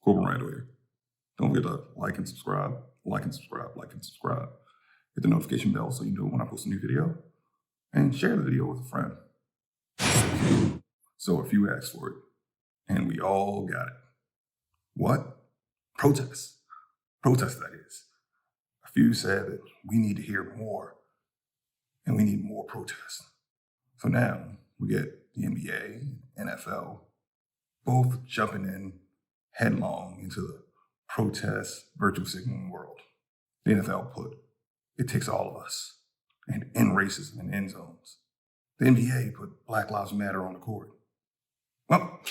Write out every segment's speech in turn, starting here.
Hope I'm right away. Don't forget to like and subscribe, like and subscribe, like and subscribe. Hit the notification bell so you know when I post a new video, and share the video with a friend. So a few asked for it, and we all got it. What? Protests. Protests, that is. A few said that we need to hear more, and we need more protests. So now we get the NBA, NFL, both jumping in headlong into the protest virtue signaling world. The NFL put, it takes all of us, and end racism in end zones. The NBA put Black Lives Matter on the court. Well,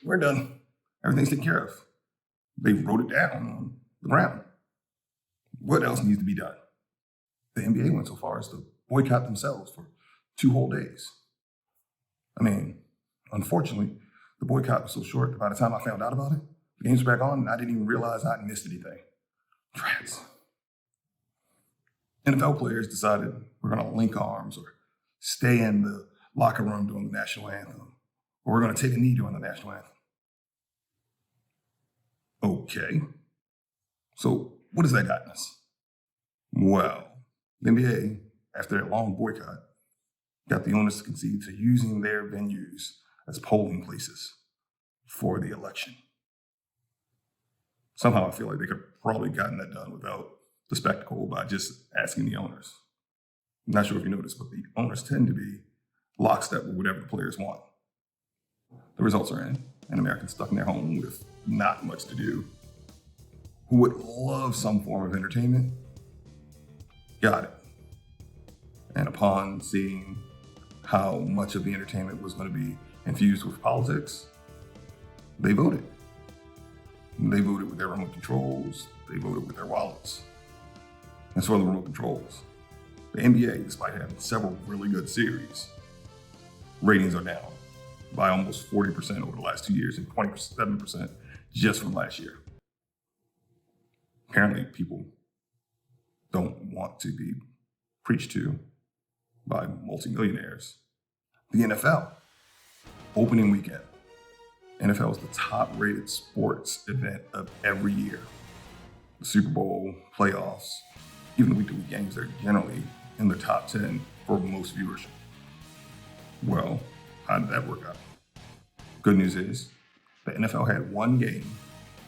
we're done. Everything's taken care of. They wrote it down on the ground. What else needs to be done? The NBA went so far as to boycott themselves for 2 whole days. I mean, unfortunately, the boycott was so short that by the time I found out about it, the games were back on and I didn't even realize I'd missed anything. Trats. NFL players decided we're going to link arms or stay in the locker room during the national anthem, or we're going to take a knee during the national anthem. Okay. So what has that gotten us? Well, the NBA, after a long boycott, got the owners to concede to using their venues as polling places for the election. Somehow I feel like they could have probably gotten that done without the spectacle by just asking the owners. I'm not sure if you noticed, but the owners tend to be lockstep with whatever the players want. The results are in, and Americans stuck in their home with not much to do, who would love some form of entertainment, got it. And upon seeing how much of the entertainment was going to be infused with politics, they voted. They voted with their remote controls. They voted with their wallets. As for the remote controls, the NBA, despite having several really good series, ratings are down by almost 40% over the last 2 years and 27% just from last year. Apparently, people don't want to be preached to by multimillionaires. The NFL, opening weekend. NFL is the top-rated sports event of every year. The Super Bowl, playoffs, even the week-to-week games are generally in the top 10 for most viewership. Well, how did that work out? Good news is, the NFL had one game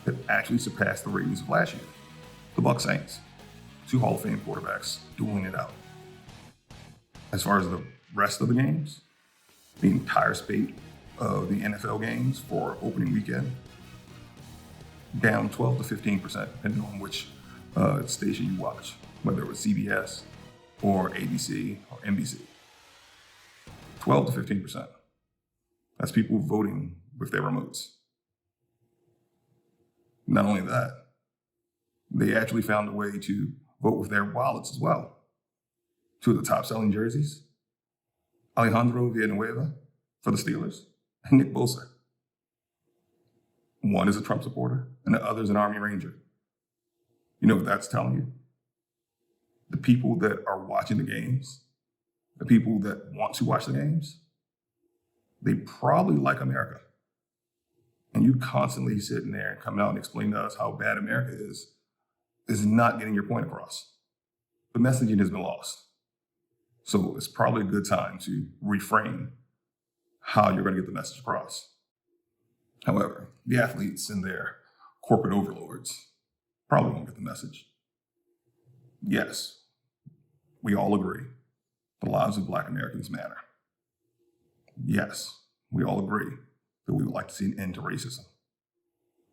that actually surpassed the ratings of last year. The Bucs Saints, 2 Hall of Fame quarterbacks dueling it out. As far as the rest of the games, the entire spate of the NFL games for opening weekend, down 12 to 15%, depending on which station you watch, whether it was CBS or ABC or NBC. 12 to 15%. That's people voting with their remotes. Not only that, they actually found a way to vote with their wallets as well. 2 of the top selling jerseys, Alejandro Villanueva for the Steelers, and Nick Bosa. One is a Trump supporter, and the other is an Army Ranger. You know what that's telling you? The people that are watching the games, the people that want to watch the games, they probably like America. And you constantly sitting there and coming out and explaining to us how bad America is not getting your point across. The messaging has been lost. So it's probably a good time to reframe how you're going to get the message across. However, the athletes and their corporate overlords probably won't get the message. Yes, we all agree the lives of Black Americans matter. Yes, we all agree that we would like to see an end to racism.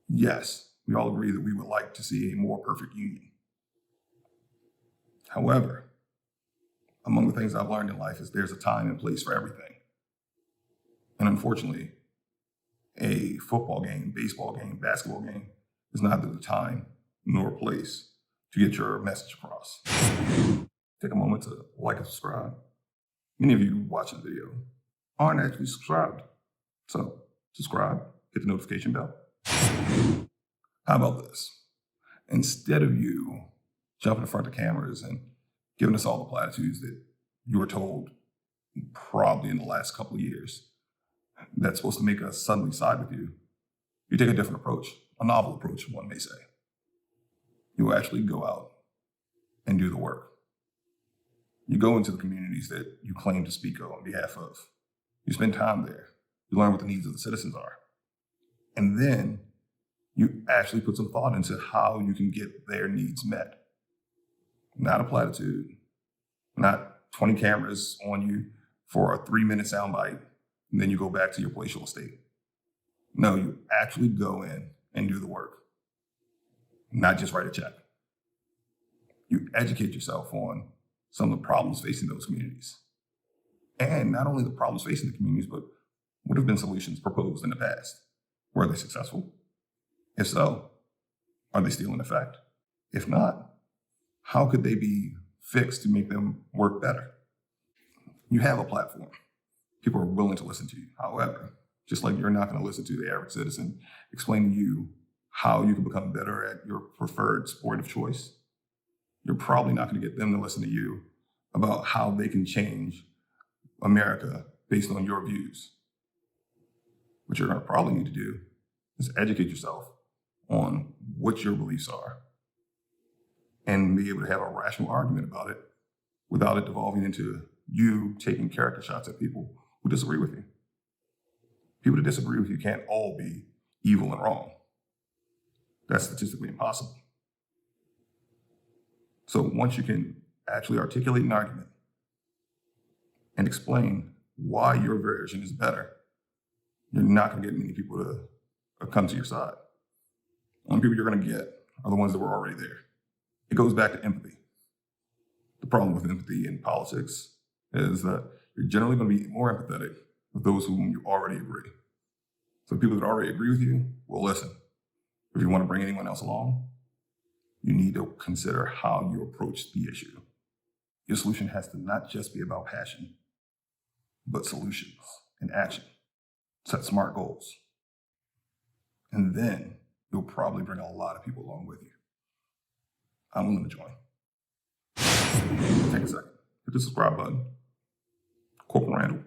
Yes, we all agree that we would like to see a more perfect union. However, among the things I've learned in life is there's a time and place for everything. And unfortunately, a football game, baseball game, basketball game is neither the time nor place to get your message across. Take a moment to like and subscribe. Many of you watching the video aren't actually subscribed. So subscribe, hit the notification bell. How about this? Instead of you jumping in front of cameras and giving us all the platitudes that you were told probably in the last couple of years that's supposed to make us suddenly side with you, you take a different approach. a novel approach, one may say. You actually go out and do the work. You go into the communities that you claim to speak on behalf of. You spend time there. You learn what the needs of the citizens are. And then you actually put some thought into how you can get their needs met. Not a platitude, not 20 cameras on you for a 3-minute soundbite, and then you go back to your palatial estate. No, you actually go in and do the work, not just write a check. You educate yourself on some of the problems facing those communities. And not only the problems facing the communities, but what have been solutions proposed in the past? Were they successful? If so, are they still in effect? If not, how could they be fixed to make them work better? You have a platform. People are willing to listen to you. However, just like you're not going to listen to the average citizen explain to you how you can become better at your preferred sport of choice, you're probably not going to get them to listen to you about how they can change America based on your views. What you're going to probably need to do is educate yourself on what your beliefs are and be able to have a rational argument about it without it devolving into you taking character shots at people who disagree with you. People that disagree with you can't all be evil and wrong. That's statistically impossible. So once you can actually articulate an argument and explain why your version is better, you're not going to get many people to come to your side. The only people you're going to get are the ones that were already there. It goes back to empathy. The problem with empathy in politics is that you're generally going to be more empathetic with those whom you already agree. So people that already agree with you will listen. If you want to bring anyone else along, you need to consider how you approach the issue. Your solution has to not just be about passion, but solutions and action. Set smart goals. And then you'll probably bring a lot of people along with you. I'm willing to join. Take a second. Hit the subscribe button. Corporal Randall.